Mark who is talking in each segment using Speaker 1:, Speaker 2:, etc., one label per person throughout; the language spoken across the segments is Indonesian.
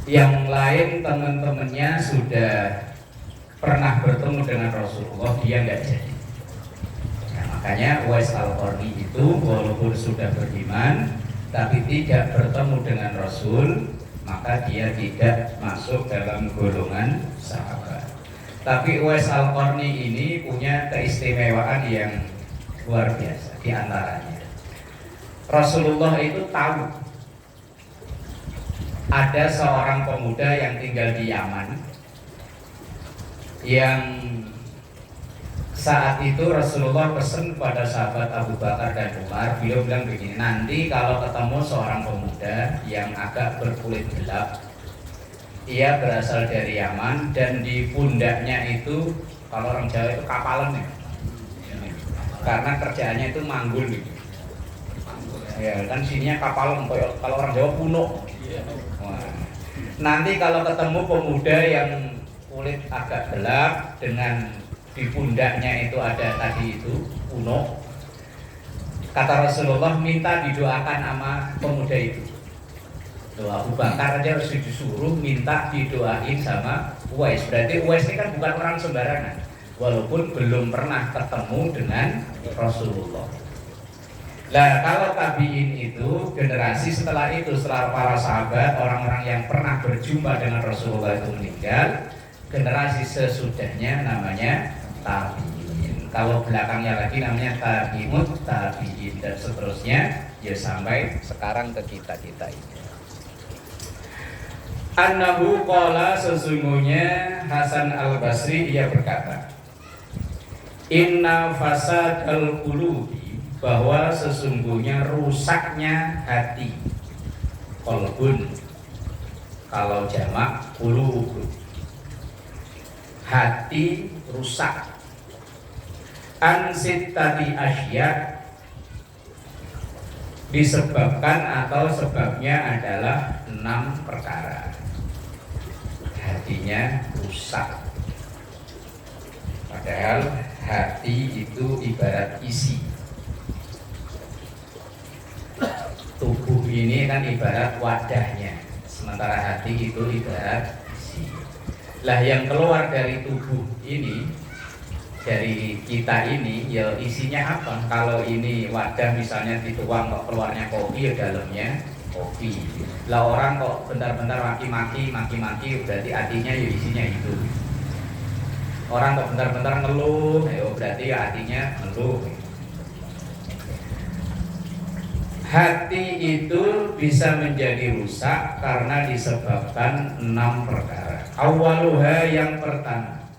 Speaker 1: Yang lain teman-temannya sudah pernah bertemu dengan Rasulullah, dia nggak jadi. Nah, makanya Uwais Al-Qarni itu walaupun sudah beriman tapi tidak bertemu dengan Rasul, maka dia tidak masuk dalam golongan sahabat. Tapi Uwais Al-Qarni ini punya keistimewaan yang luar biasa. Di antaranya Rasulullah itu tahu ada seorang pemuda yang tinggal di Yaman yang saat itu Rasulullah pesan kepada sahabat Abu Bakar dan Umar. Beliau bilang begini, nanti kalau ketemu seorang pemuda yang agak berkulit gelap, ia berasal dari Yaman dan di pundaknya itu, kalau orang Jawa itu kapalan ya, karena kerjaannya itu manggul gitu. Ya kan sininya kapalan, kalau orang Jawa puno. Nanti kalau ketemu pemuda yang kulit agak gelap dengan di pundaknya itu ada tadi itu kuno, kata Rasulullah minta didoakan sama pemuda itu. Doa Abu Bakar aja harus disuruh minta didoain sama Uwais. Berarti Uwais ini kan bukan orang sembarangan, walaupun belum pernah ketemu dengan Rasulullah. Nah, kalau tabiin itu generasi setelah itu, setelah para sahabat, orang-orang yang pernah berjumpa dengan Rasulullah itu meninggal, generasi sesudahnya namanya tabiin. Kalau belakangnya lagi namanya tabiut, tabiin dan seterusnya, ya sampai sekarang ke kita ini. Annahu qala, sesungguhnya Hasan Al-Basri ia berkata, inna fasad al-qulubi, bahwa sesungguhnya rusaknya hati, qalbun kalau jamak qulub, hati rusak, ansit tadi asya, disebabkan atau sebabnya adalah 6 perkara. Hatinya rusak, padahal hati itu ibarat isi. Tubuh ini kan ibarat wadahnya, sementara hati itu ibarat isi. Lah yang keluar dari tubuh ini, dari kita ini, ya isinya apa? Kalau ini wadah misalnya dituang kok keluarnya kopi, ya dalamnya kopi. Lah orang kok bentar-bentar maki-maki, berarti hatinya ya isinya itu. Orang kok bentar-bentar ngeluh, ya berarti ya hatinya ngeluh. Hati itu bisa menjadi rusak karena disebabkan 6 perkara. Awaluha, yang pertama,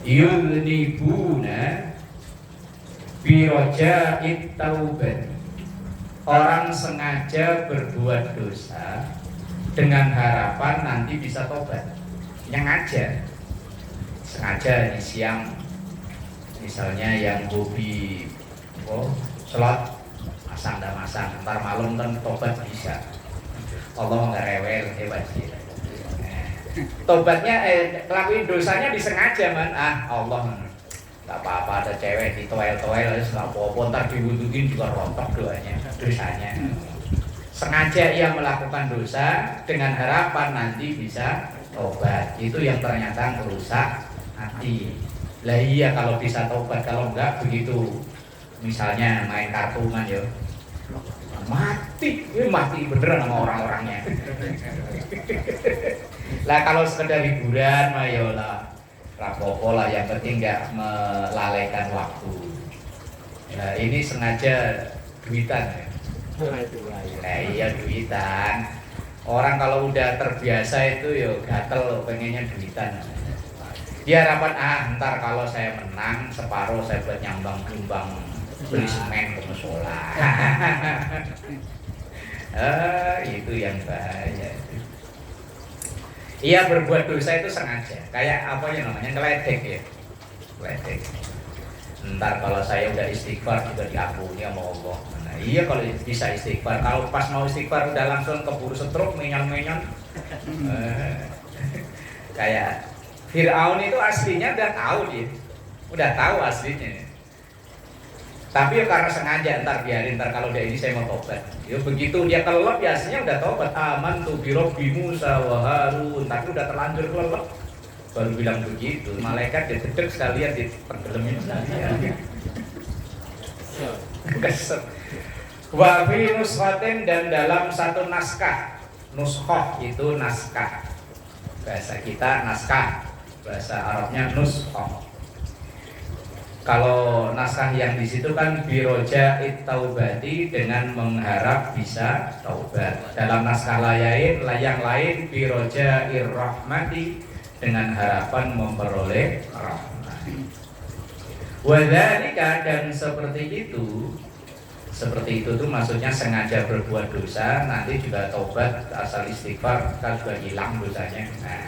Speaker 1: yudnibuna biroja'it taubat, orang sengaja berbuat dosa dengan harapan nanti bisa tobat. Yang sengaja di siang, misalnya yang hobi sholat masang, ntar malam kan tobat bisa. Allah nggak rewel, hebat sih. Tobatnya ngelakuin dosanya disengaja man. Allah nggak apa-apa, ada cewek di toel nggak apa-apa, ntar diwudukin juga rontok dosanya. Sengaja ia melakukan dosa dengan harapan nanti bisa tobat. Itu yang ternyata merusak hati. Lah iya, kalau bisa tobat, kalau enggak begitu. Misalnya main kartungan ya mati beneran sama orang-orangnya. Lah kalau sekedar hiburan mah ya lah rapopo lah, yang penting nggak melalaikan waktu. Nah ini sengaja duitan ya. Nah iya duitan. Orang kalau udah terbiasa itu ya gatel pengennya duitan. Dia harapan ntar kalau saya menang separuh saya buat nyumbang beli semen ke musola. Itu yang bahaya. Ia berbuat dosa itu sengaja, kayak apa yang namanya ngeledek ya, ngeledek. Ntar kalau saya udah istighfar juga diampuni sama Allah. Nah, iya kalau bisa istighfar, kalau pas mau istighfar udah langsung keburu stroke, menyan. Kayak Fir'aun itu aslinya udah tahu dia, udah tahu aslinya. Tapi ya karena sengaja ntar biarin, ntar kalau dia ini saya mau tobat. Ya begitu dia kelelep biasanya udah tobat. Aman tuh Rabbi Musa wa Harun, tapi udah terlanjur kelelep. Baru bilang begitu, malaikat dicedek sekalian dipergelemin sekalian. Kesel. Wa fi nushatin, dan dalam satu naskah. Nuskhoh itu naskah. Bahasa kita naskah, bahasa Arabnya nuskhoh. Kalau naskah yang di situ kan biroja taubati, dengan mengharap bisa taubat. Dalam naskah lain yang lain biroja irrahmati, dengan harapan memperoleh rahmat. Wadzalika, dan seperti itu tuh maksudnya sengaja berbuat dosa, nanti juga taubat asal istighfar kan juga hilang dosanya. Nah,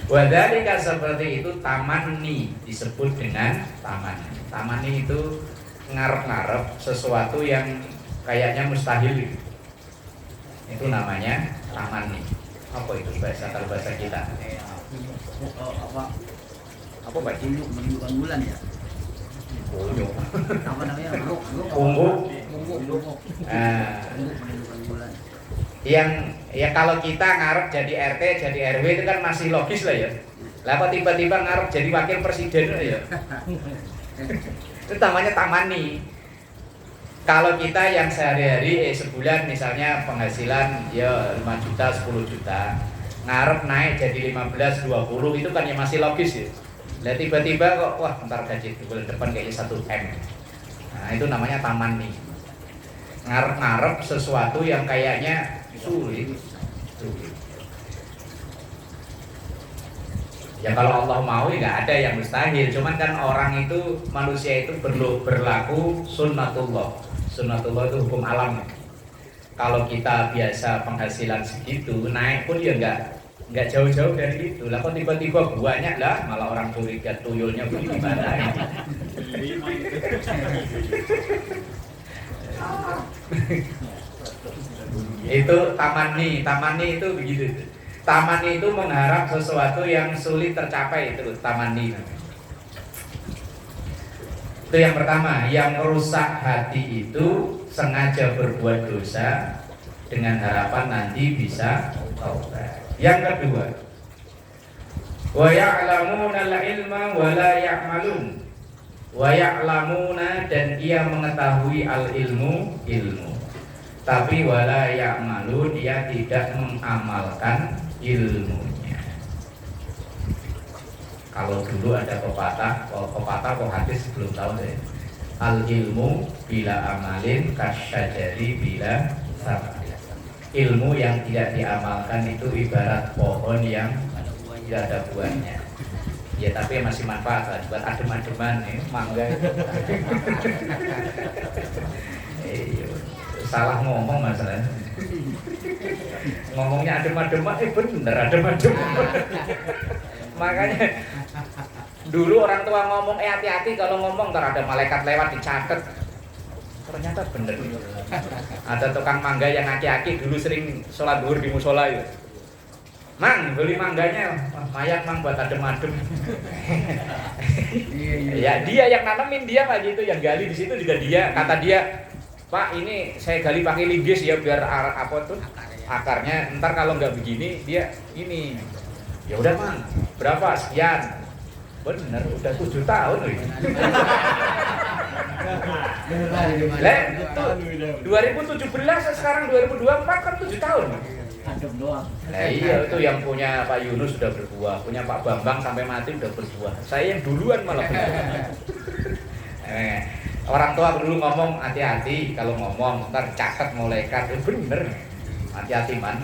Speaker 1: wadzalika seperti itu tamanni, disebut dengan tamanni. Tamanni itu ngarep-ngarep sesuatu yang kayaknya mustahil. Itu namanya tamanni. Apa itu kalau bahasa kita? Apa Pak?
Speaker 2: Menunjukkan bulan ya. Apa namanya?
Speaker 1: Ungguk.
Speaker 2: Menunjukkan bulan.
Speaker 1: Yang ya kalau kita ngarep jadi RT, jadi RW itu kan masih logis lah ya. Lah kok tiba-tiba ngarep jadi wakil presiden ya. Itu namanya tamani. Kalau kita yang sehari-hari sebulan misalnya penghasilan ya 5 juta, 10 juta, ngarep naik jadi 15, 20, itu kan ya masih logis ya. Lah tiba-tiba kok wah ntar gaji bulan depan kayaknya 1 M. Nah, itu namanya tamani. Ngarep-ngarep sesuatu yang kayaknya sulit. Ya kalau Allah mau ya nggak ada yang mustahil. Cuman kan orang itu, manusia itu perlu berlaku sunnatullah. Sunnatullah itu hukum alam. Kalau kita biasa penghasilan segitu, naik pun ya nggak jauh-jauh dari itu. Lah kok tiba-tiba banyak lah, malah orang curiga tuyulnya gimana ya. Itu tamani itu begitu. Tamani itu mengharap sesuatu yang sulit tercapai, itu tamani. Itu yang pertama, yang merusak hati itu sengaja berbuat dosa dengan harapan nanti bisa taubat. Yang kedua, wa ya'lamuna al-ilma wa la ya'malun. Wa ya'lamuna, dan ia mengetahui al-ilmu, ilmu. Tapi wala ya'malun, dia tidak mengamalkan ilmunya. Kalau dulu ada pepatah kok hadis belum tahu deh. Al ilmu bila amalin kasyajari bila sabar. Ilmu yang tidak diamalkan itu ibarat pohon yang tidak ada buahnya. Ya tapi masih manfaat lah, buat adem-ademan nih, mangga itu. Salah ngomong masalahnya. Ngomongnya adem-ademan, bener adem-ademan. Makanya dulu orang tua ngomong hati-hati kalau ngomong, ntar ada malaikat lewat dicatat. Ternyata bener. Ada tukang mangga yang aki-aki dulu sering sholat zuhur di musola ya. Mang, beli mangganya, mayak mang buat adem-adem. Ya dia yang nanemin, dia pagi itu yang gali di situ juga dia. Kata dia, Pak ini saya gali pakai linggis ya biar apa tuh akarnya. Ntar kalau nggak begini dia ini. Ya udah mang, berapa sekian? Bener, udah 7 tahun loh. Lah, 2017 sekarang 2024 kan 7 tahun. Nah iya, itu yang punya Pak Yunus sudah berbuah, punya Pak Bambang sampai mati sudah berbuah. Saya yang duluan malah berbuah. Orang tua dulu ngomong hati-hati kalau ngomong, ntar catat malaikat. Bener, hati-hati man.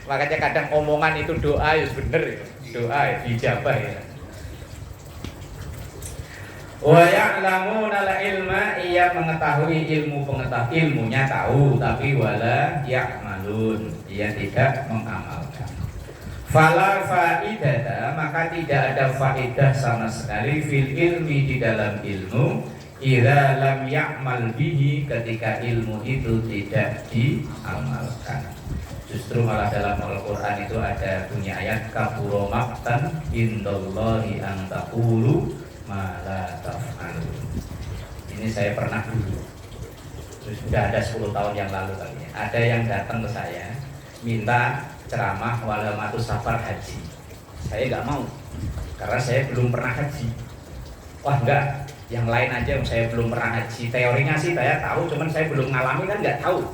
Speaker 1: Makanya kadang omongan itu doa ya bener ya. Doa ya dijabah ya. Wa ya'lamuna al-ilma, ia mengetahui ilmunya tahu, tapi wala ya'malun, ia tidak mengamalkan. Fala faidata, maka tidak ada faedah sama sekali fil ilmi, di dalam ilmu, idza lam ya'mal bihi, ketika ilmu itu tidak diamalkan. Justru malah dalam Al-Quran itu ada bunyi ayat kabura maqtan indallahi an taqulu Mala taf'alun. Ini saya pernah dulu. Sudah ada 10 tahun yang lalu kali ya. Ada yang datang ke saya minta ceramah walamatus safar haji. Saya nggak mau karena saya belum pernah haji. Wah enggak, yang lain aja saya belum pernah haji. Teorinya sih saya tahu, cuman saya belum ngalami kan nggak tahu.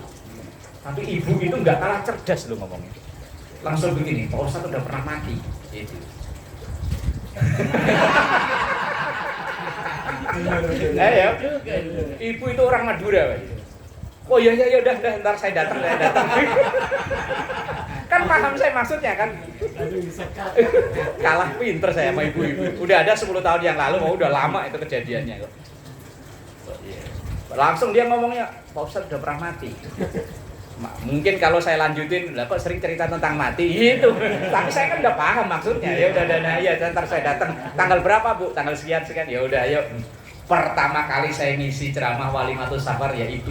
Speaker 1: Tapi ibu itu nggak kalah cerdas loh ngomongnya. Langsung begini, Pak Ustadz udah pernah mati. Itu. Ya, ibu itu orang Madura. Oh iya udah ntar saya datang. Kan paham saya maksudnya kan. Kalah pinter saya sama ibu-ibu. Udah ada 10 tahun yang lalu, udah lama itu kejadiannya kok. Langsung dia ngomongnya, Pak Ustadz udah pernah mati. Mungkin kalau saya lanjutin, lah kok sering cerita tentang mati gitu. Tapi saya kan udah paham maksudnya. Ya udah ya ntar saya datang. Tanggal berapa, Bu? Tanggal sekian. Ya udah ayo. Pertama kali saya ngisi ceramah Walimatus Safar ya itu.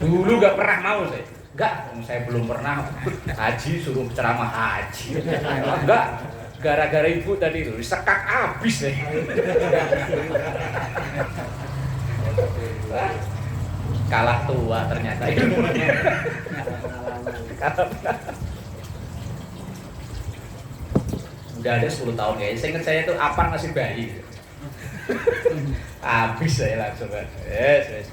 Speaker 1: Dulu gak pernah mau saya. Enggak, saya belum pernah haji suruh ceramah haji. Enggak. Gara-gara ibu tadi itu disekak habis deh. Kalah tua ternyata ilmunya. Udah ada 10 tahun ya. Saya ingat saya tuh apa masih bayi. Habis saya langsung kan. Yes.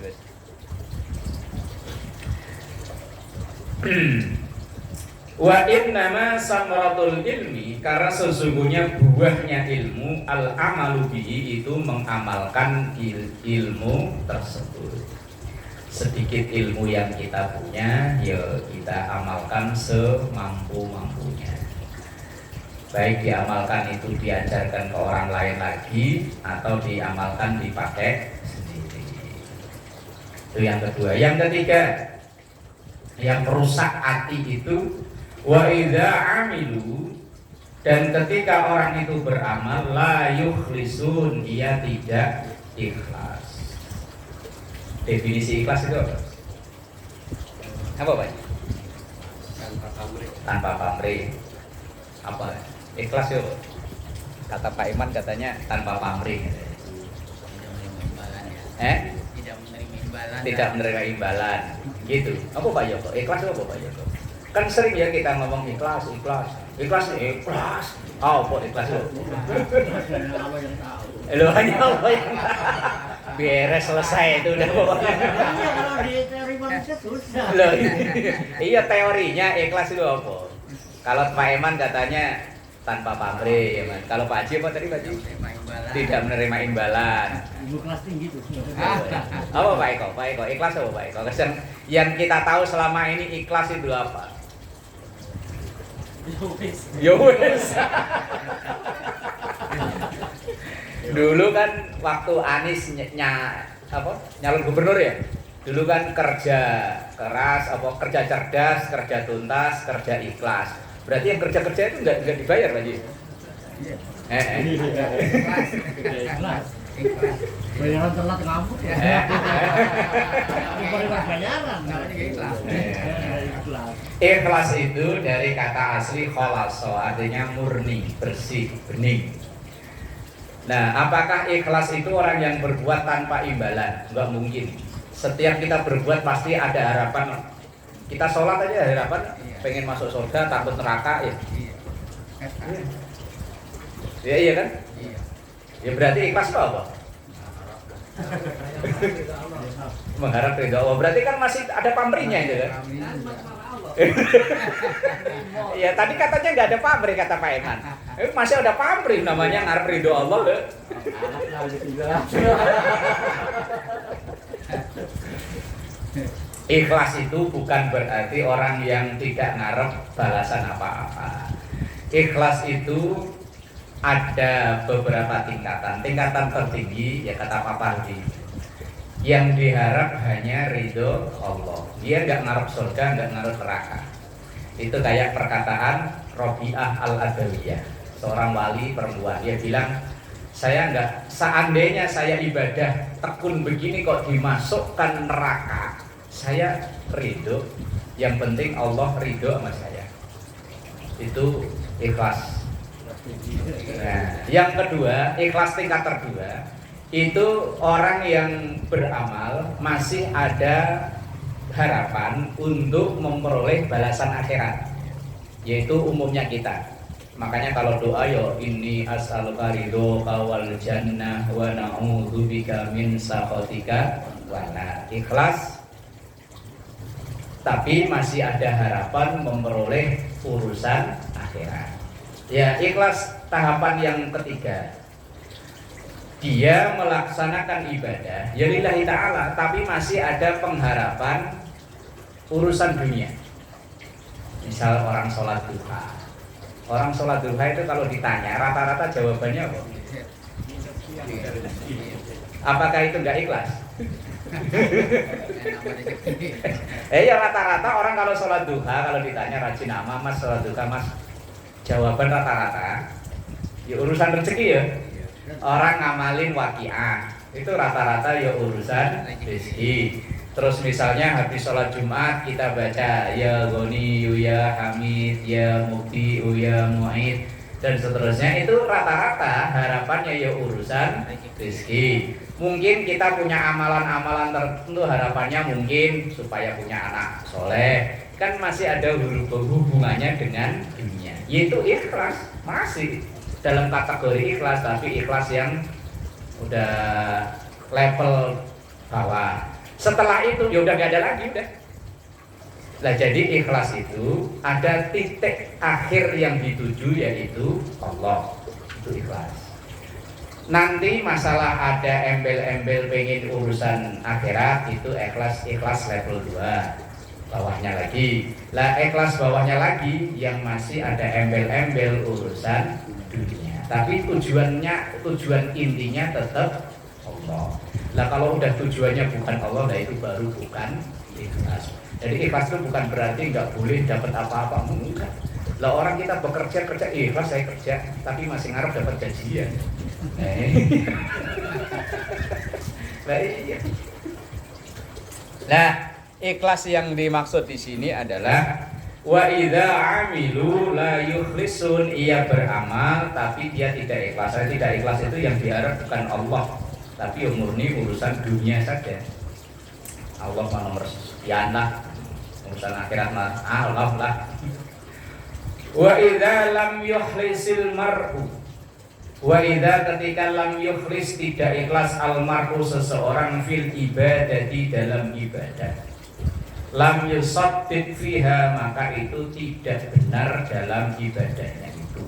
Speaker 1: Wa innama samaratul ilmi, karena sesungguhnya buahnya ilmu al-amalu bihi itu mengamalkan ilmu tersebut. Sedikit ilmu yang kita punya, ya kita amalkan semampu-mampunya. Baik diamalkan itu diajarkan ke orang lain lagi, atau diamalkan dipakai sendiri. Itu yang kedua. Yang ketiga, yang merusak hati itu wa idza amilu, dan ketika orang itu beramal la yukhlisun, ia tidak ikhlas. Definisi ikhlas itu apa? Apa Pak? Tanpa pamrih. Apa? Ikhlas itu kata Pak Iman katanya tanpa pamrih. Tidak menerima imbalan. Gitu. Apa Pak Joko? Ikhlas apa Pak Joko? Kan sering ya kita ngomong ikhlas. Oh, kok ikhlas lo? Lo hanya apa yang beres selesai itu udah pokoknya.
Speaker 2: Kalau di teori manusia susah.
Speaker 1: Loh, iya teorinya ikhlas itu apa? Kalau Pak Eman katanya tanpa pamrih, ya Man. Kalau Pak Haji apa tadi Pak Haji? Tidak menerima imbalan.
Speaker 2: Ibu kelas tinggi tuh.
Speaker 1: Apa Pak Eko? Pak Eko, ikhlas apa Pak Eko? Yang kita tahu selama ini ikhlas itu apa? Yo wes. Dulu kan waktu Anies nyalon gubernur ya. Dulu kan kerja keras, kerja cerdas, kerja tuntas, kerja ikhlas. Berarti yang kerja itu enggak dibayar lagi.
Speaker 2: Ikhlas. Bayaran telat ngambuk ya. Bayaran namanya ikhlas.
Speaker 1: Ikhlas itu dari kata asli khalaso, artinya murni, bersih, bening. Nah, apakah ikhlas itu orang yang berbuat tanpa imbalan? Enggak mungkin. Setiap kita berbuat pasti ada harapan. Kita sholat aja ada harapan, pengen masuk surga, takut neraka ya. Iya kan? Ya berarti ikhlas itu apa? Mengharap ridha Allah. Berarti kan masih ada pamrihnya itu kan? Ya tadi katanya nggak ada pamrih kata Pak Eman. Masih ada pamrih namanya ngarep ridho Allah. Ikhlas itu bukan berarti orang yang tidak ngarep balasan apa-apa. Ikhlas itu ada beberapa tingkatan. Tingkatan tertinggi ya kata Pak Pardi, yang diharap hanya ridho Allah. Dia nggak ngarep surga, nggak ngarep neraka. Itu kayak perkataan Robi'ah Al-Adawiyah, seorang wali perempuan. Dia bilang, saya nggak, seandainya saya ibadah tekun begini kok dimasukkan neraka, saya ridho. Yang penting Allah ridho sama saya. Itu ikhlas. Nah, yang kedua, ikhlas tingkat kedua, itu orang yang beramal masih ada harapan untuk memperoleh balasan akhirat, yaitu umumnya kita. Makanya kalau doa yo inni as'aluka ridhoka wal jannah wa na'udzubika min sakhatika wan nar. Ikhlas tapi masih ada harapan memperoleh urusan akhirat. Ya, ikhlas tahapan yang ketiga. Dia melaksanakan ibadah ya lillahi ta'ala, tapi masih ada pengharapan urusan dunia. Misal orang sholat duha. Orang sholat duha itu kalau ditanya rata-rata jawabannya apa? Apakah itu enggak ikhlas? Ya rata-rata orang kalau sholat duha, kalau ditanya rajin amal mas sholat duha mas, jawaban rata-rata ya urusan rezeki ya. Orang ngamalin waqiah itu rata-rata ya urusan rezeki. Terus misalnya habis sholat Jumat kita baca ya Goni, ya Hamid, ya Mukti, ya Mu'id dan seterusnya, itu rata-rata harapannya ya urusan rezeki. Mungkin kita punya amalan-amalan tertentu, harapannya mungkin supaya punya anak soleh, kan masih ada hubungannya dengan dunia, yaitu ikhlas, masih dalam kategori ikhlas, tapi ikhlas yang udah level bawah. Setelah itu ya udah gak ada lagi udah. Nah jadi ikhlas itu ada titik akhir yang dituju, yaitu Allah. Itu ikhlas. Nanti masalah ada embel-embel pengen urusan akhirat, itu ikhlas level 2. Bawahnya lagi. Lah ikhlas bawahnya lagi yang masih ada embel-embel urusan dunia. Tapi tujuan intinya tetap Allah. Lah kalau udah tujuannya bukan Allah, lah itu baru bukan ikhlas. Jadi ikhlas itu bukan berarti nggak boleh dapat apa-apa, enggak. Lah orang kita bekerja ikhlas saya kerja, tapi masih ngarep dapat gajian. Nah, ikhlas yang dimaksud di sini adalah wa idza amilu la yukhlisun, ia beramal tapi dia tidak ikhlas. Tidak ikhlas itu yang diharap bukan Allah, tapi murni urusan dunia saja. Allah mah nomor sekian lah, urusan akhirat mah Allah lah. Wa idza lam yukhlisil mar'u, wa idza ketika lam yukhlis tidak ikhlas al mar'u seseorang fil ibadati dalam ibadah, lam yusaddid fiha, maka itu tidak benar dalam ibadahnya itu.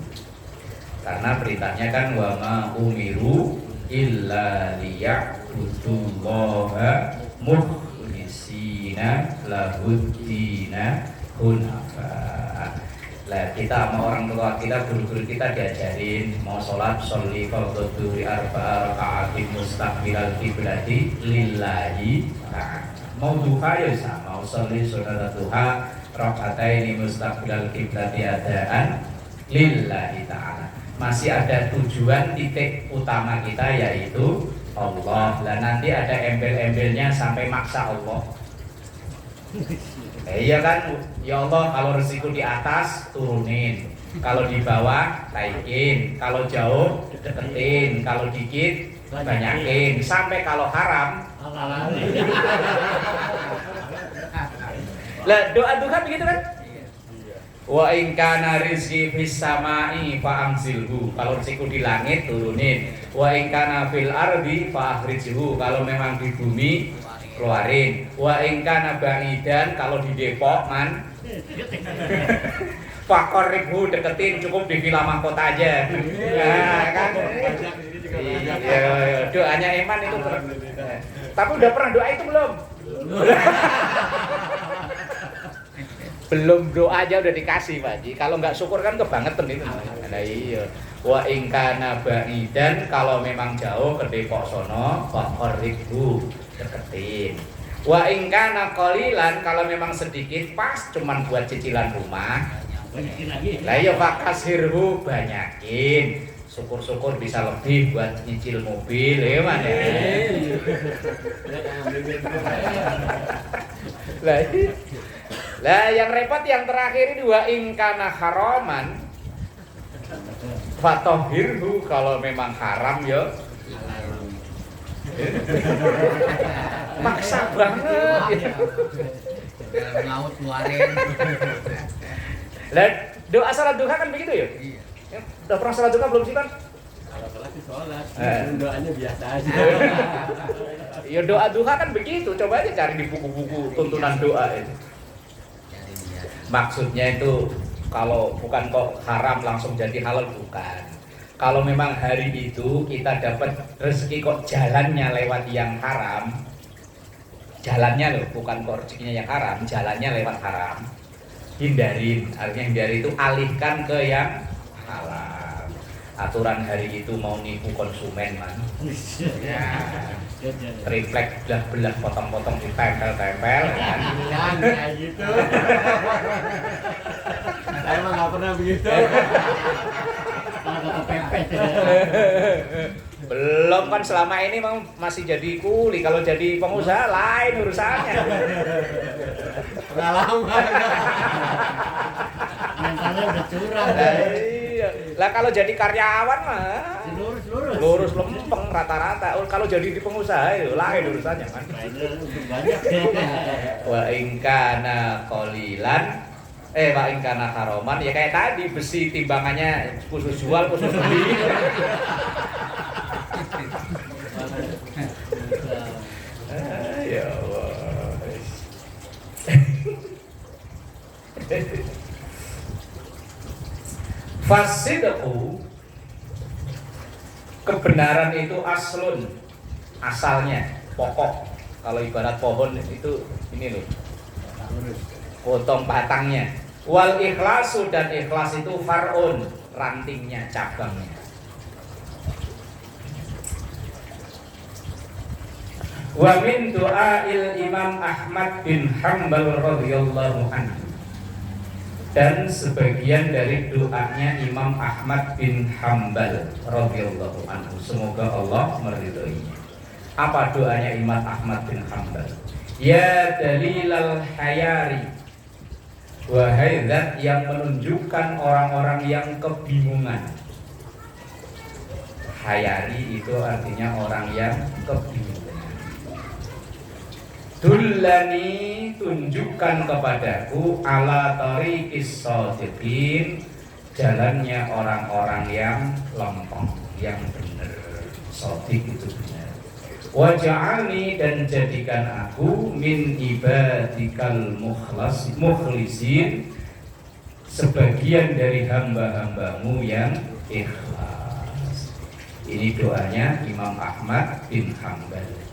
Speaker 1: Karena perintahnya kan wa ma umiru illa liya'budullaha mukhlisina lahuddina hunafa. Lah kita sama orang tua kita, guru-guru kita diajarin mau sholat sholli fardhu arba'a raka'atin mustaqbilal qiblati lillahi ta'ala. Mau duha ya sama, mau sholli sunat duha raka'ataini mustaqbilal qiblati adaan lillahi ta'ala. Masih ada tujuan titik utama kita, yaitu Allah. Lah nanti ada embel-embelnya sampai maksa Allah. Iya kan, ya Allah kalau resiko di atas turunin, kalau di bawah naikin, kalau jauh deketin, kalau dikit banyakin, sampai kalau haram. Lah doa begitu kan? Wa in kana rizqi fis samai fa anzilhu, kalau rezeki di langit turunin. Wa in kana fil ardi fa akhrijhu, kalau memang di bumi keluarin. Wa in kana ba'idan, kalau di Depok man fakoribhu, deketin, cukup di Villa Mahkota aja. Nah kan. Iya, doanya Iman itu tapi udah pernah doa itu belum? Belum, doa aja udah dikasih Pak Haji. Kalau nggak syukur kan kebangetan itu. Nah iya. Wa in kana ba'idan, kalau memang jauh ke Depok sono fakoribhu, deketin. Wa in kana qalilan, kalau memang sedikit pas cuman buat cicilan rumah, banyakin lagi. Lah ya fakashirhu, banyakin. Syukur-syukur bisa lebih buat nyicil mobil, ya mana? Lah yang repot yang terakhir ini wa in kana haraman fatahhirhu, kalau memang haram ya Maksa banget.
Speaker 2: Dalam laut keluarin.
Speaker 1: Lah doa salat duha kan begitu ya?
Speaker 2: Iya.
Speaker 1: Udah pernah salat duha belum sih, Bang?
Speaker 3: Kalau sholat sih sholat,
Speaker 1: Eh.
Speaker 3: doanya biasa aja.
Speaker 1: Ya doa duha kan begitu. Coba aja cari di buku-buku tuntunan doa itu.
Speaker 2: Jadi dia.
Speaker 1: Maksudnya itu kalau bukan kok haram langsung jadi halal, bukan. Kalau memang hari itu kita dapat rezeki kok jalannya lewat yang haram, jalannya loh, bukan kok rezekinya yang haram, jalannya lewat haram, hindarin. Artinya hindari itu alihkan ke yang halal. Aturan hari itu mau nipu konsumen man,
Speaker 2: Ya.
Speaker 1: triplek belah-belah potong-potong ditempel-tempel kan.
Speaker 3: Bilang kayak gitu. Saya emang nggak pernah begitu.
Speaker 2: Kalau kepepet.
Speaker 1: Belum kan selama ini memang masih jadi kuli, kalau jadi pengusaha lain urusannya.
Speaker 3: Pengalaman.
Speaker 2: Mentalnya udah curang.
Speaker 1: Iya. Lah kalau jadi karyawan mah
Speaker 2: Lurus.
Speaker 1: lurus lempeng rata-rata. Kalau jadi di pengusaha itu lain urusannya kan.
Speaker 2: Mainnya udah banyak.
Speaker 1: Wa in kana qalilan wa in kana haroman ya kayak tadi besi timbangannya khusus jual khusus beli. Ya Allah. Fasidqu, kebenaran itu aslun, asalnya, pokok. Kalau ibarat pohon itu ini loh, potong batangnya. Wal ikhlasu, dan ikhlas itu far'un, rantingnya, cabangnya. Wa min du'ail Imam Ahmad bin Hanbal radhiyallahu anhu, dan sebagian dari doanya Imam Ahmad bin Hanbal radhiyallahu anhu, semoga Allah meridhoinya. Apa doanya Imam Ahmad bin Hanbal? Ya dalilal hayari, wahai zat yang menunjukkan orang-orang yang kebingungan. Hayari itu artinya orang yang kebingungan. Dullani, tunjukkan kepadaku ala tariqis shadiqin, jalannya orang-orang yang lempeng, yang benar. Shadiq itu benar. Waj'alni, dan jadikan aku min ibadikal mukhlisin, sebagian dari hamba-hambamu yang ikhlas. Ini doanya Imam Ahmad bin Hanbal.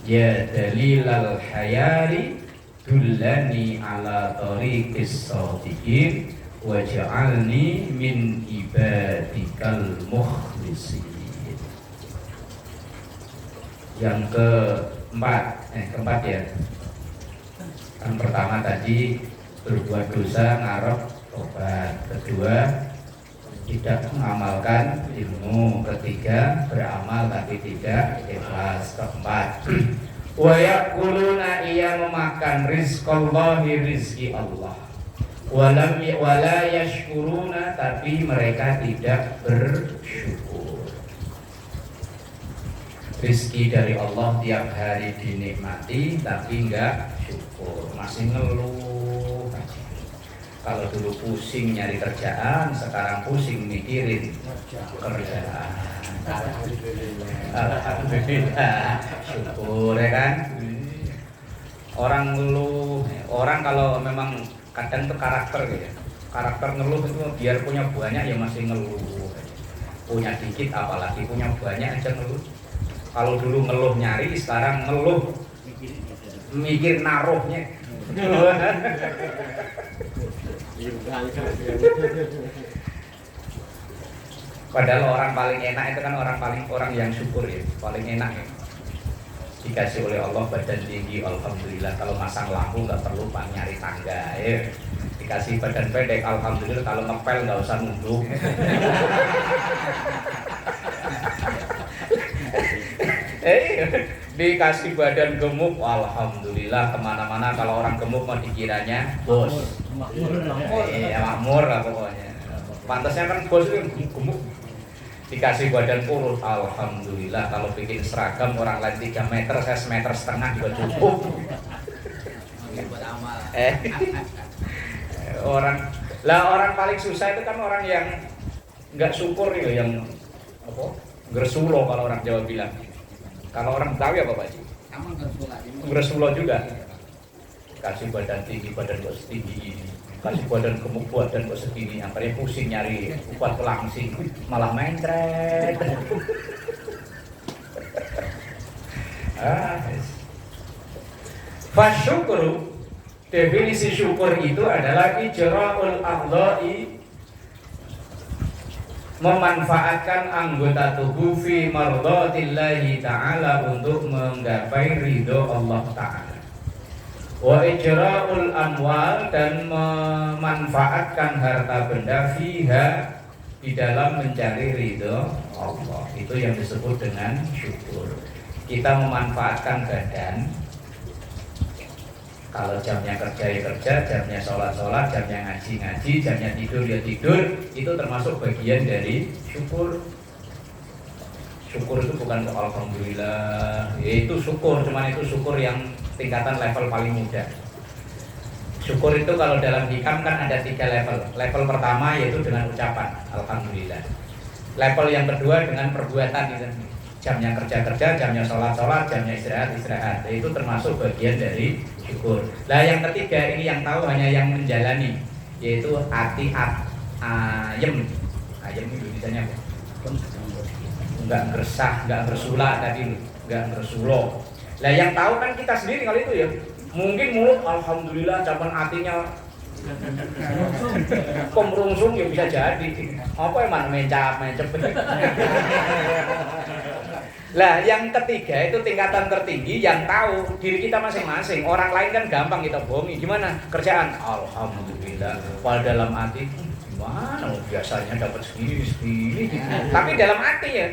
Speaker 1: Ya dalilal hayari, dullani ala tariqis shadiqin, waj'alni min ibadikal mukhlisin. Yang keempat ya. Yang pertama tadi berbuat dosa ngarep tobat. Kedua, tidak mengamalkan ilmu. Ketiga, beramal tapi tidak ikhlas. Keempat, wa yaquluna, ia memakan rizqallahi, rizki Allah. Wala yashkuruna, tapi mereka tidak bersyukur. Rizki dari Allah tiap hari dinikmati tapi enggak syukur, masih ngeluh. Kalau dulu pusing nyari kerjaan, sekarang pusing mikirin kerjaan. Alhamdulillah, syukur ya kan. Orang ngeluh, orang kalau memang kadang itu karakter gitu ya. Karakter ngeluh itu biar punya banyak ya masih ngeluh. Punya dikit apalagi punya banyak aja ngeluh. Kalau dulu ngeluh nyari, sekarang ngeluh mikir naruhnya. Padahal orang paling enak itu kan orang yang syukur ya, paling enak ya. Dikasih oleh Allah badan tinggi, alhamdulillah. Kalau masang lampu nggak perlu pak nyari tangga ya. Dikasih badan pendek, alhamdulillah. Kalau ngepel nggak usah nunduk. Dikasih badan gemuk, alhamdulillah. Kemana-mana kalau orang gemuk mau dikiranya bos.
Speaker 2: Makmur.
Speaker 1: Makmur lah pokoknya. Pantasnya kan bos itu gemuk. dikasih badan kurus, alhamdulillah. Kalau bikin seragam orang lain 3 meter, saya 1,5 meter juga cukup.
Speaker 2: Buat amal.
Speaker 1: Orang paling susah itu kan orang yang nggak syukur itu, yang apa? Gersulo kalau orang Jawa bilang. Kalau orang Betawi apa Pak Ji?
Speaker 2: Amal gersulah.
Speaker 1: Gersulo juga. Kasih badan tinggi, badan kok setinggi ini. Kasih badan gemuk, badan kok segini. Akhirnya pusing nyari kuat langsing, malah mencret. Fasyukru, definisi syukur itu adalah ijra'ul a'dha'i, memanfaatkan anggota tubuh fi mardhatillahi ta'ala untuk menggapai ridho Allah ta'ala. Wa ijra'ul amwal, dan memanfaatkan harta benda fiha, di dalam mencari ridho Allah. Itu yang disebut dengan syukur. Kita memanfaatkan badan, kalau jamnya kerja ya kerja, jamnya sholat, jamnya ngaji, jamnya tidur ya tidur, itu termasuk bagian dari syukur. Syukur itu bukan alhamdulillah, itu syukur, cuman itu syukur yang tingkatan level paling mudah. Syukur itu kalau dalam hikam kan ada 3 level. Level pertama yaitu dengan ucapan alhamdulillah. Level yang kedua dengan perbuatan itu. Jamnya kerja, jamnya sholat, jamnya istirahat. Itu termasuk bagian dari syukur. Nah yang ketiga ini yang tahu hanya yang menjalani, yaitu hati ayem. Ayem itu Indonesianya apa? Enggak gersah, enggak gersulak tadi, enggak gersulo. Lah yang tahu kan kita sendiri kalau itu ya. Mungkin mulut alhamdulillah, cuman hatinya komrungsung ya bisa jadi. Apa emang mencap. Lah yang ketiga itu tingkatan tertinggi, yang tahu diri kita masing-masing. Orang lain kan gampang kita bohongi. Gimana kerjaan? Alhamdulillah. Padahal dalam hati gimana? Biasanya dapat segini. Tapi dalam hati ya,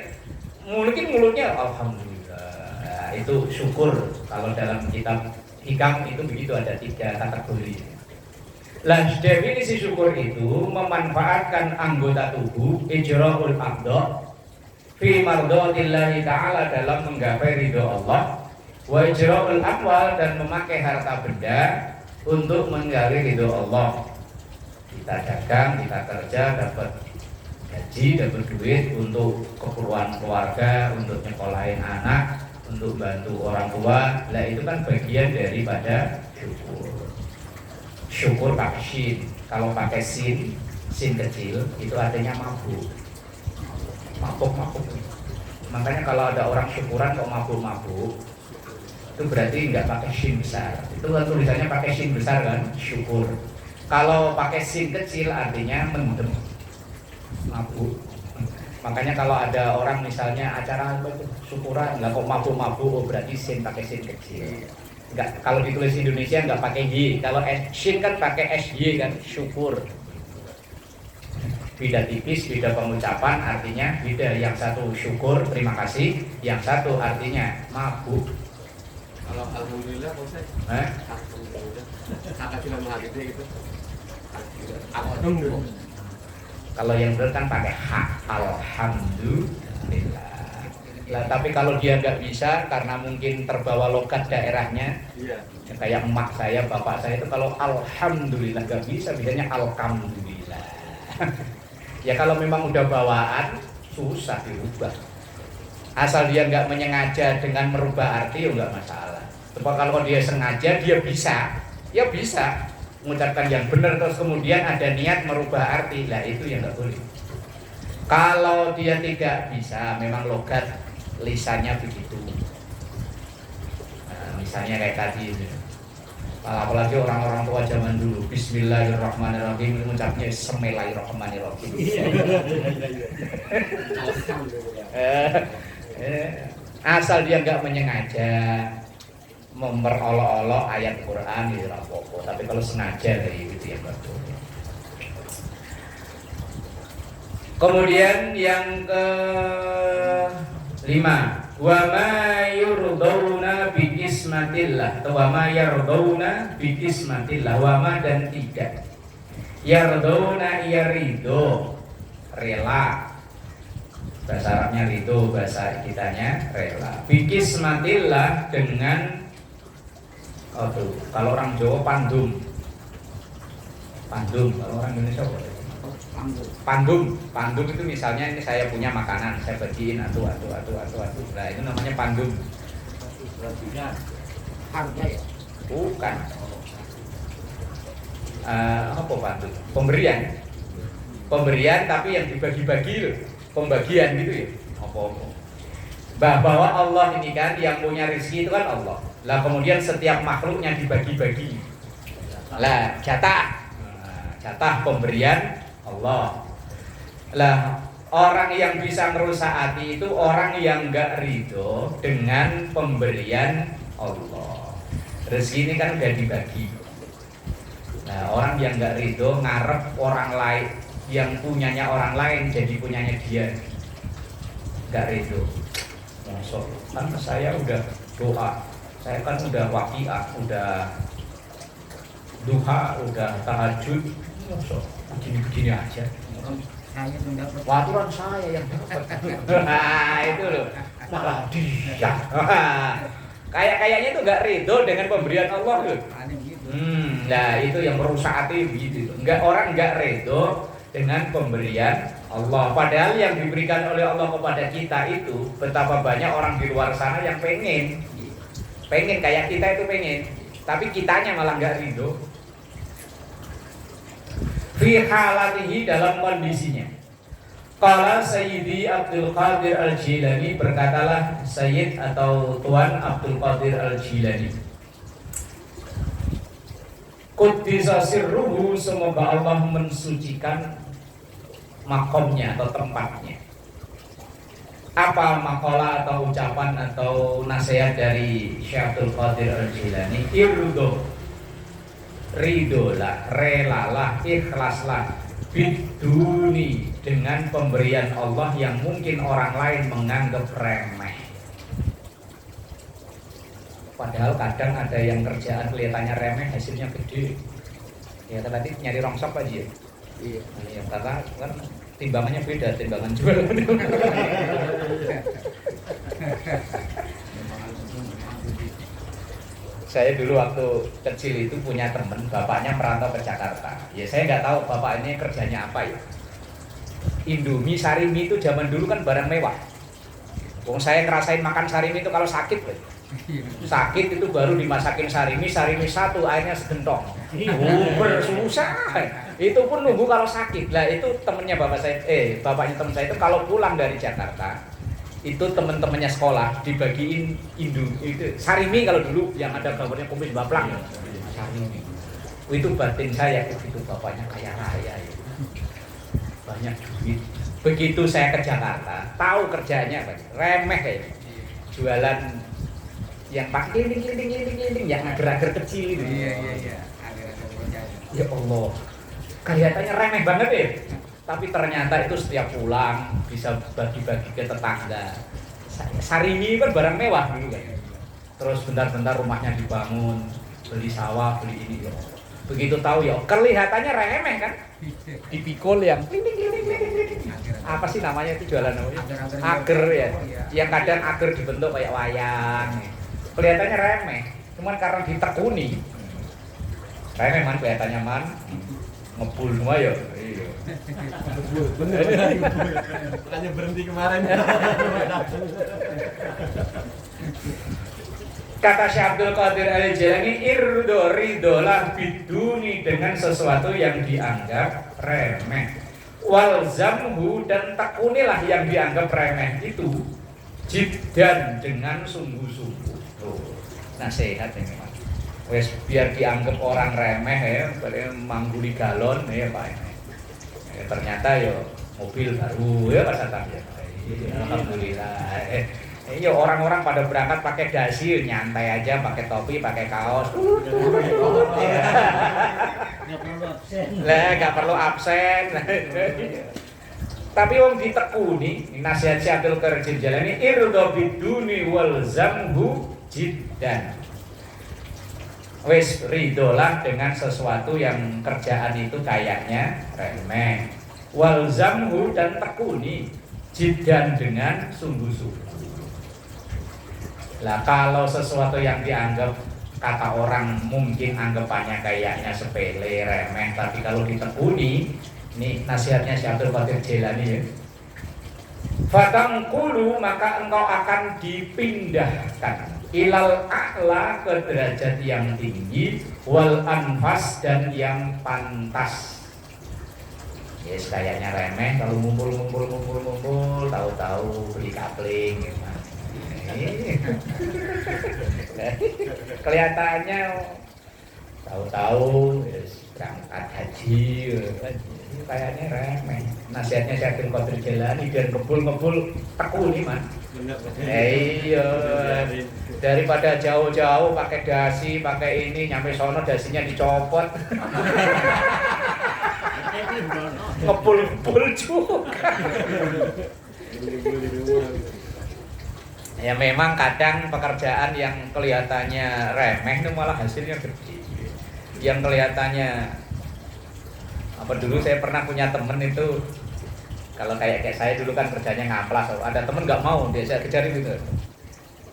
Speaker 1: mungkin mulutnya alhamdulillah. Nah, itu syukur. Kalau dalam kitab hikam itu begitu, ada 3 kategori. Lah definisi syukur itu memanfaatkan anggota tubuh, ijra'ul a'dha' fi mardhatillahi ta'ala, dalam menggapai ridho Allah, wa ijra'ul amwal, dan memakai harta benda untuk menggali ridho Allah. Kita dagang, kita kerja, dapat gaji, dapat duit untuk keperluan keluarga, untuk nyekolahin anak, untuk bantu orang tua. Lah itu kan bagian daripada syukur. Syukur pakai shin. Kalau pakai sin kecil itu artinya mabuk. Makanya kalau ada orang syukuran kok mabuk, itu berarti nggak pakai shin besar. Itu kan tulisannya pakai shin besar kan, syukur. Kalau pakai shin kecil artinya mendem, mabuk. Makanya kalau ada orang misalnya acara syukuran, nggak kok mabuk, berarti shin pakai shin kecil. Nggak, kalau ditulis Indonesia nggak pakai y. Kalau shin kan pakai sy kan, syukur. Beda tipis, beda pengucapan, artinya beda. Yang satu syukur, terima kasih. Yang satu artinya mabuk.
Speaker 3: Kalau alhamdulillah Pak Ustaz. Alhamdulillah. Kakak sudah menghadiri itu. Alhamdulillah.
Speaker 1: Kalau yang benar kan pakai hak, alhamdulillah. Lah, tapi kalau dia nggak bisa karena mungkin terbawa logat daerahnya,
Speaker 3: Iya.
Speaker 1: ya kayak emak saya, bapak saya itu kalau alhamdulillah nggak bisa, bisanya alhamdulillah. Ya kalau memang udah bawaan susah dirubah. Asal dia nggak menyengaja dengan merubah arti ya nggak masalah. Tapi kalau dia sengaja dia bisa, ya bisa mengucapkan yang benar terus kemudian ada niat merubah arti, lah itu yang nggak boleh. Kalau dia tidak bisa, memang logat lisannya begitu. Nah, misalnya kayak tadi itu. Apalagi orang-orang tua zaman dulu, bismillahirrahmanirrahim, mengucapnya semelairrahmanirrahim. Asal dia nggak menyengaja memperolok-olok ayat Quran di rapopo, tapi kalau sengaja dari itu yang bagus. Kemudian yang ke-5, wa ma yurdawna bi ismatillah, atau wa ma yardawna bi ismatillah, wa ma dan tidak. Yardawna ia ridho, rela, Bahasa Arabnya ridho, bahasa kitanya rela. Bikismatillah dengan kalau orang Jawa pandum. Pandum, kalau orang Indonesia apa? Pandum itu misalnya ini saya punya makanan, saya bagiin atu. Nah, itu namanya pandum.
Speaker 2: Harga ya?
Speaker 1: Bukan. Apa pandum? Pemberian tapi yang dibagi-bagi loh. Pembagian gitu ya. Apa-apa. Bahwa Allah ini kan yang punya rezeki itu kan Allah. Lah kemudian setiap makhluknya dibagi-bagi. Lah jatah pemberian Allah. Lah orang yang bisa merusak hati itu orang yang enggak ridho dengan pemberian Allah. Rezeki ini kan udah dibagi. Nah orang yang enggak ridho ngarep orang lain yang punyanya orang lain jadi punyanya dia, enggak ridho. Masuk kan saya udah doa, saya kan udah waqiah, udah duha, udah tahajud, masuk begini aja.
Speaker 2: Saya tuh dapat.
Speaker 1: Waturan saya yang dapat. Nah itu loh, malah dia. Kayaknya itu nggak ridho dengan pemberian Allah loh. Nah itu yang merusak hati gitu. Orang nggak ridho dengan pemberian Allah. Padahal yang diberikan oleh Allah kepada kita itu betapa banyak orang di luar sana yang pengen kayak kita itu pengen, tapi kitanya malah nggak ridho. Fi halatihi dalam kondisinya. Qala Sayyidi Abdul Qadir Al-Jilani, berkatalah Sayyid atau Tuan Abdul Qadir Al-Jilani, Quddisa sirruhu, semoga Allah mensucikan makomnya atau tempatnya. Apa makalah atau ucapan atau nasihat dari Syekh Abdul Qadir Al-Jilani? Ridolah, relalah, ikhlaslah biduni, dengan pemberian Allah yang mungkin orang lain menganggap remeh. Padahal kadang ada yang kerjaan kelihatannya remeh, hasilnya gede. Ya tadi nyari rongsok aja. Iya, karena kan timbangannya beda, timbangan jual. Saya dulu waktu kecil itu punya teman, bapaknya merantau ke Jakarta. Ya saya nggak tahu bapak ini kerjanya apa ya. Indomie, sarimi itu zaman dulu kan barang mewah. Wong saya ngerasain makan sarimi itu kalau sakit, sakit itu baru dimasakin sarimi satu airnya segentong. Bersusah. Itu pun nunggu kalau sakit. Lah itu temennya bapak saya, bapaknya teman saya itu kalau pulang dari Jakarta, itu teman-temannya sekolah dibagiin itu sarimi, kalau dulu yang ada gambarnya kumis baplang. Sarimi. Itu batin saya itu bapaknya kaya raya ya. Banyak duit. Begitu saya ke Jakarta, tahu kerjanya remeh kayaknya. Jualan yang pakai keliling yang agar-agar kecil itu.
Speaker 2: Iya.
Speaker 1: Ya Allah, kelihatannya remeh banget ya. Tapi ternyata itu setiap pulang bisa bagi-bagi ke tetangga. Sarimi kan barang mewah dulu kan. Terus bentar-bentar rumahnya dibangun, beli sawah, beli ini. Ya. Begitu tahu ya, kelihatannya remeh kan. Dipikul yang apa sih namanya itu jualan namanya? Ager ya. Yang kadang ager dibentuk kayak wayang. Kelihatannya remeh, cuman karena ditekuni. Remeh man kelihatannya man. Ngebul semua ya. Iya.
Speaker 3: Bener. Bukannya berhenti kemarin.
Speaker 1: Kata Syekh Abdul Qadir Al-Jilani, ridolah biduni, dengan sesuatu yang dianggap remeh. Walzamhu, dan tekunilah yang dianggap remeh itu jiddan, dengan sungguh-sungguh. Nasihat ini Mas. Wes biar dianggap orang remeh ya, mangguli galon ya Pak. Ternyata ya mobil baru ya Pak Satang ya. Alhamdulillah. Ya orang-orang pada berangkat pakai dasi, nyantai aja, pakai topi, pakai kaos. Nggak perlu absen. Tapi wong ditekuni, nasihat Syekh Abdul Qadir Jalani, irdo biduni wal zamhu jiddan. Wes ridolah dengan sesuatu yang kerjaan itu kayaknya remeh. Wal zamhu, dan tekuni jiddan dengan sungguh-sungguh. Lah kalau sesuatu yang dianggap kata orang mungkin anggapannya kayaknya sepele, remeh, tapi kalau ditekuni, ini nasihatnya Syekh Abdul Qadir Jailani ya. Fatangkulu, maka engkau akan dipindahkan ilal a'la, ke derajat yang tinggi, wal anfas, dan yang pantas. Yes, kayaknya remeh kalau ngumpul, tahu-tahu beli kapling gitu. Kelihatannya tahu-tahu berangkat haji, kayaknya remeh. Nasihatnya Syekh Abdul Qadir Jailani, biar ngebul tekuni man. Iya, daripada jauh-jauh pakai dasi, pakai ini, nyampe sono dasinya dicopot. Ngebul juga. Ya memang kadang pekerjaan yang kelihatannya remeh itu malah hasilnya gede. Yang kelihatannya apa, dulu saya pernah punya temen itu, kalau kayak saya dulu kan kerjanya ngamplas, ada temen nggak mau dia saya kejar itu,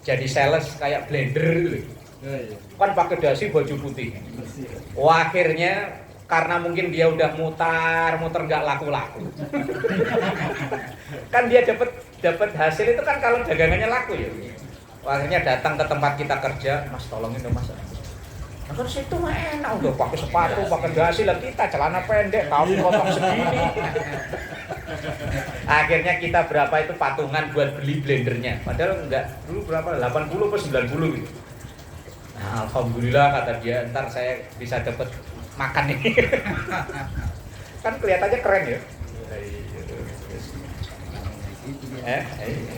Speaker 1: jadi sales kayak blender gitu. Kan pakai dasi baju putih. Wah, akhirnya karena mungkin dia udah mutar nggak laku-laku. Kan dia dapat hasil itu kan kalau dagangannya laku ya. Akhirnya datang ke tempat kita kerja, Mas tolongin dong Mas. Nah kan situ mah enak, udah pakai sepatu, pakai dasi, lah kita celana pendek, kamu potong segini. Akhirnya kita berapa itu patungan buat beli blendernya. Padahal enggak, dulu berapa? 80 atau 90 gitu. Nah, alhamdulillah kata dia, ntar saya bisa dapat makan nih. Kan kelihatannya keren ya.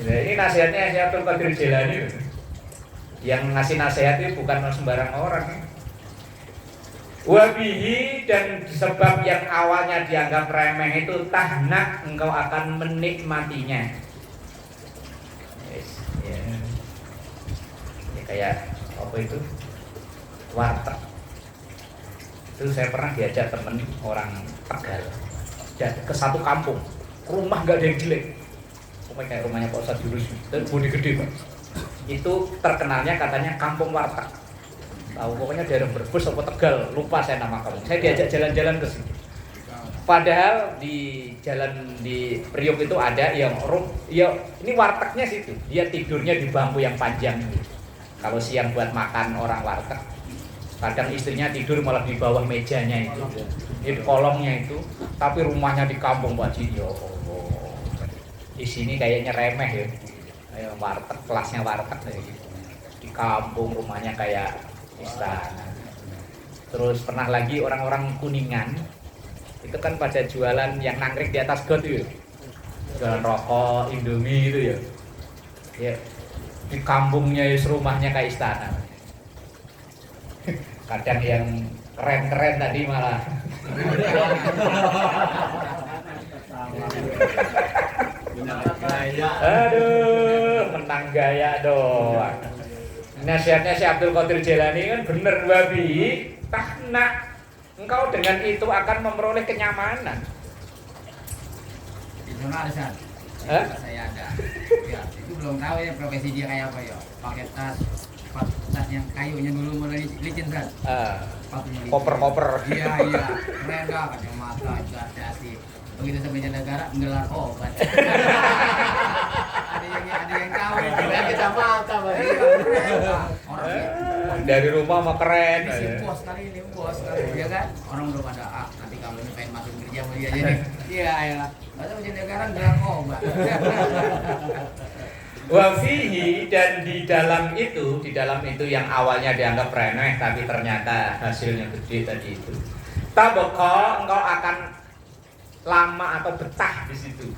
Speaker 1: Ini nasihatnya Syekh Abdul Qadir Jailani. Yang ngasih nasihat itu bukan sembarang orang. Wabihi, dan sebab yang awalnya dianggap remeh itu tahnak, engkau akan menikmatinya. Yes, ya. Ini kayak apa itu? Warteg. Itu saya pernah diajak temen orang Tegal ke satu kampung, rumah gak ada yang jelek, kayak rumahnya Pak Ustadz Jurus, dan bodi gede Pak. Itu terkenalnya katanya kampung warteg. Tahu pokoknya daerah Brebes atau Tegal, lupa saya nama kampung. Saya diajak jalan-jalan ke situ. Padahal di jalan di Priok itu ada yang ini wartegnya situ. Dia tidurnya di bangku yang panjang. Kalau siang buat makan orang warteg, kadang istrinya tidur malah di bawah mejanya itu, di kolongnya itu. Tapi rumahnya di kampung Pak Jin, ya Allah. Di sini kayaknya remeh ya. Kayak warteg, kelasnya warteg gitu. Di kampung rumahnya kayak istana. Terus pernah lagi orang-orang Kuningan itu kan pada jualan yang nangkrik di atas got itu, jualan rokok, Indomie itu ya. Ya di kampungnya rumahnya kayak istana. Kadang yang keren-keren tadi malah aduh, menang gaya doang. Nasihatnya Syekh Abdul Qadir Jailani kan bener, wabi tahna, engkau dengan itu akan memperoleh kenyamanan.
Speaker 2: Di sana ada San. Saya ada. Ya, itu belum tahu ya profesi dia kayak apa ya. Pakai tas yang kayunya dulu mulai licin San.
Speaker 1: Koper-koper.
Speaker 2: Iya, keren lah, kacamata, jas dasi. Begitu sampai negara ngelar obat. ada yang tahu
Speaker 3: Kira kacamata Bang.
Speaker 1: Dari rumah mah keren.
Speaker 2: Ini bos kali, ya kan? Orang udah pada nanti kalau ini pengen masuk kerja sama dia jadi. Iya, ya. Masa ujian negara ngelar obat.
Speaker 1: Wafihi, dan di dalam itu yang awalnya dianggap remeh tapi ternyata hasilnya gede tadi itu. Tabqa, engkau akan lama atau betah di situ.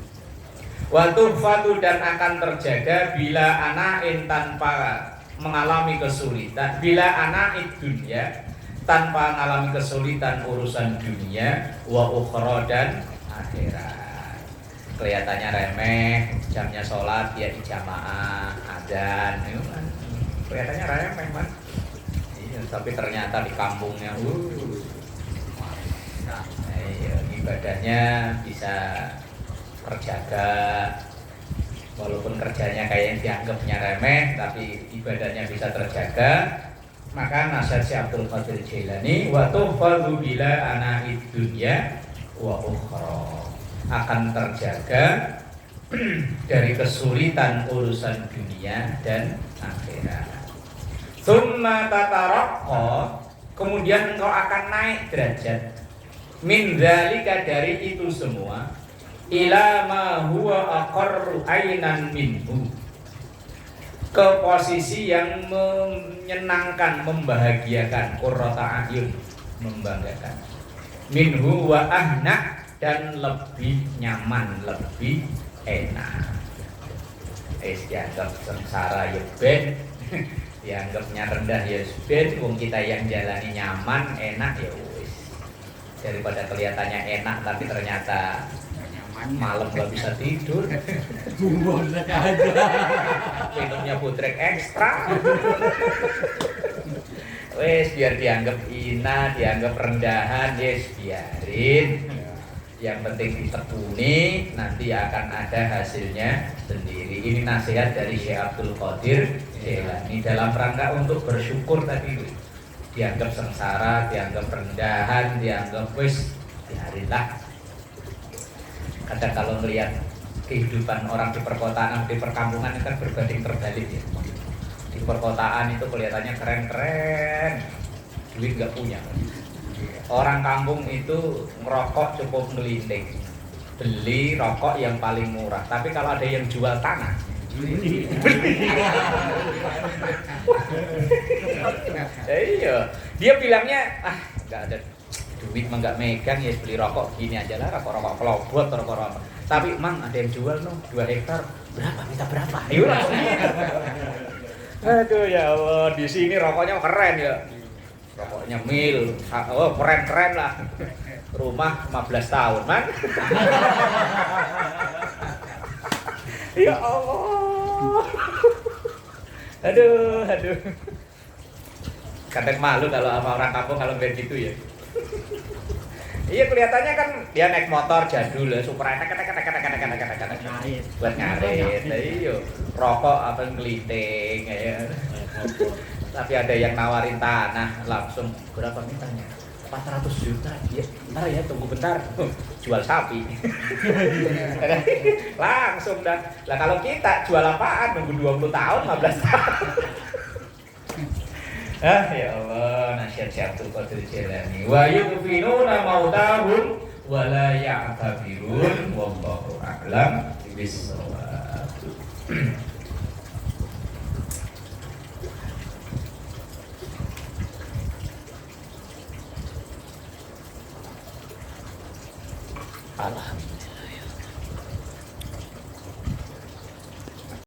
Speaker 1: Wa tuhfatu, dan akan terjaga bila anain, tanpa mengalami kesulitan, bila anaid dunia, tanpa mengalami kesulitan urusan dunia, wa ukhra, dan akhirat. Kelihatannya remeh, jamnya sholat ya di jamaah, adzan, kelihatannya remeh man. Iya, tapi ternyata di kampungnya, ibadahnya bisa terjaga, walaupun kerjanya kayak yang dianggapnya remeh tapi ibadahnya bisa terjaga. Maka nasihat si Abdul Qadir Jailani, wa tuhfadhu bila ana'id dunya wa ukhra, akan terjaga dari kesulitan urusan dunia dan akhirat. Tsumma tataraqqa, kemudian engkau akan naik derajat, min dzalika, dari itu semua, ila ma huwa aqarru ainan minhu, ke posisi yang menyenangkan, membahagiakan, qurrata ayun, membanggakan, minhu wa ahna, dan lebih nyaman, lebih enak. Dianggap sengsara ya ben, dianggapnya rendah ya ben, wong kita yang jalani nyaman, enak ya wis. Daripada kelihatannya enak tapi ternyata malam gak bisa tidur.
Speaker 2: Bumbon aja.
Speaker 1: Minumnya putrek ekstra. Wes biar dianggap hina, dianggap rendahan, yes biarin. Yang penting ditekuni, nanti akan ada hasilnya sendiri. Ini nasihat dari Syekh Abdul Qadir Jailani dalam rangka untuk bersyukur tadi. Dianggap sengsara, dianggap rendahan, dianggap wes, biarinlah. Kadang kalau melihat kehidupan orang di perkotaan, di perkampungan itu kan berbanding terbalik ya. Di perkotaan itu kelihatannya keren-keren, duit nggak punya. Orang kampung itu ngerokok cukup ngelinting, beli rokok yang paling murah. Tapi kalau ada yang jual tanah, beli. Iya, dia bilangnya nggak ada duit, mah nggak megang, ya beli rokok gini aja lah, rokok kelobot, rokok apa. Tapi mang ada yang jual 2 hektar, berapa? Minta berapa? Ayo langsung. Aduh ya Allah, di sini rokoknya keren ya. Rokoknya mil, oh keren lah. Rumah 15 tahun, man. Ya Allah. Aduh. Kadang malu kalau sama orang kampung kalau begitu ya. Iya, kelihatannya kan dia naik motor jadul ya, super enak buat ngarit. Iya, rokok apa ngeliting ya. Tapi ada yang nawarin tanah langsung, berapa mintanya? 400 juta. Ya, bentar ya, tunggu bentar. Jual sapi. Langsung dah. Lah kalau kita jual apaan? Nunggu 20 tahun, 15 tahun. Ya Allah, nasihat Syekh Abdul Qadir Jailani. Wa yudfinuna mautahum wa la ya'tabirun, wallahu a'lam bis-shawab. Alhamdulillah.